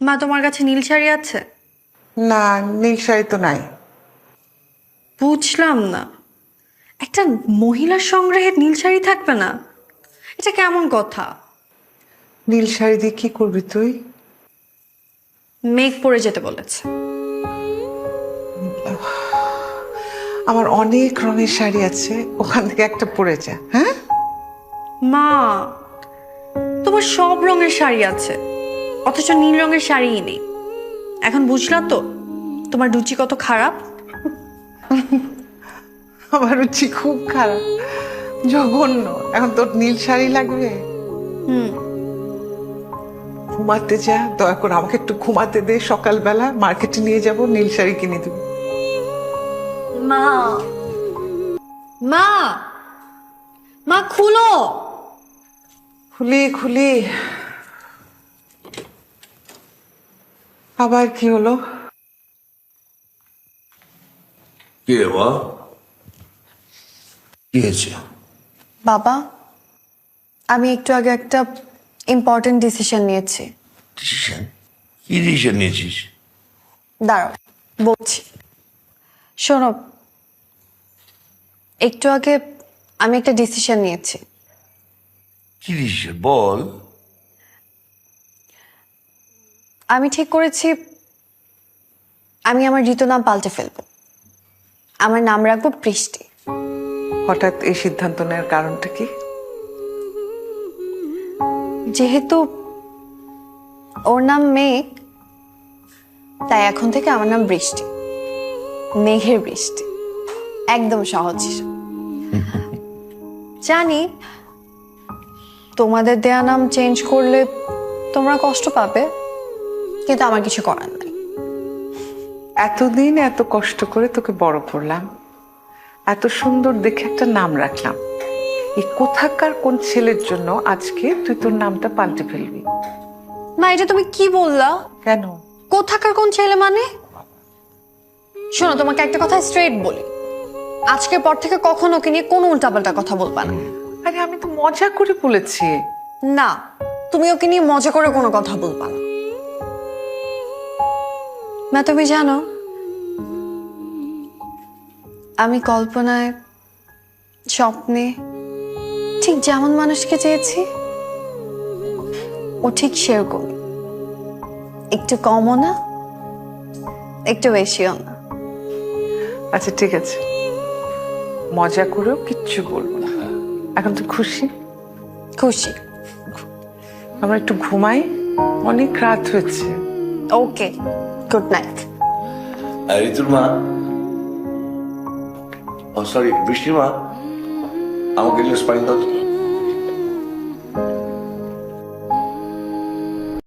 মা, তোমার কাছে নীল শাড়ি আছে? না, নীল শাড়ি তো নাই। বুঝলাম না, একটা মহিলার সংগ্রহে নীল শাড়ি থাকবে না? এটা কেমন কথা? নীল শাড়ি দিয়ে কি করবি তুই? মেঘ পরে যেতে বলেছে। আমার অনেক রঙের শাড়ি আছে, ওখান থেকে একটা পরে যা। হ্যাঁ, মা, তোমার সব রঙের শাড়ি আছে, অথচ নীল রঙের শাড়িই নেই। এখন বুঝলা তো তোমার রুচি কত খারাপ? আমার রুচি খুব খারাপ, জঘন্য। এখন তোর নীল শাড়ি লাগবে? হুম। ঘুমাতে যা, দয়া করে আমাকে একটু ঘুমাতে দে। সকালবেলা মার্কেটে নিয়ে যাব, নীল শাড়ি কিনে দেবো। মা, মা, মা খুলো। খুলি খুলি, আবার কি হলো? কি রে মা? কি হয়েছে? বাবা, আমি একটু আগে একটা ইম্পর্টেন্ট ডিসিশন নিয়েছি। ডিসিশন? কি ডিসিশন নিয়েছিস? দাঁড়াও, বলছি। শোনো, একটু আগে আমি একটা ডিসিশন নিয়েছি। কি ডিসিশন বল? আমি ঠিক করেছি আমি আমার ঋতু নাম পাল্টে ফেলবো। আমার নাম রাখবো বৃষ্টি। হঠাৎ এই সিদ্ধান্ত নেওয়ার কারণটা কি? যেহেতু ওর নাম মেঘ, তাই এখন থেকে আমার নাম বৃষ্টি। মেঘের বৃষ্টি, একদম সহজ হিসাব। জানি তোমাদের দেয়া নাম চেঞ্জ করলে তোমরা কষ্ট পাবে, কিন্তু আমার কিছু করার নাই। এতদিন এত কষ্ট করে তোকে বড় করলাম, এত সুন্দর দেখে একটা নাম রাখলাম। এই কোথাকার কোন ছেলের জন্য আজকে তুই তোর নামটা পাল্টে ফেলবি? মা, এটা তুমি কি বললা? কেন? কোথাকার কোন ছেলে মানে? শোনো, তোমাকে একটা কথা স্ট্রেট বলি, আজকের পর থেকে কখনো ওকে নিয়ে কোনো উল্টাপাল্টা কথা বলবা না। আরে আমি তো মজা করে বলেছি। না, তুমি ওকে নিয়ে মজা করে কোনো কথা বলবা না। মা, তুমি জানো আমি কল্পনায়, স্বপ্নে ঠিক যেমন মানুষকে চেয়েছি, ও ঠিক সেরকম। একটু কমও না, একটু বেশিও না। আচ্ছা ঠিক আছে, মজা করেও কিচ্ছু বলবো না। এখন তো খুশি? খুশি। আমরা একটু ঘুমাই, অনেক রাত হয়েছে। ওকে, গুড নাইট। আর ঋতুর মা, ও সরি বৃষ্টির মা, আমাকে গ্লাস পানি দাও তো।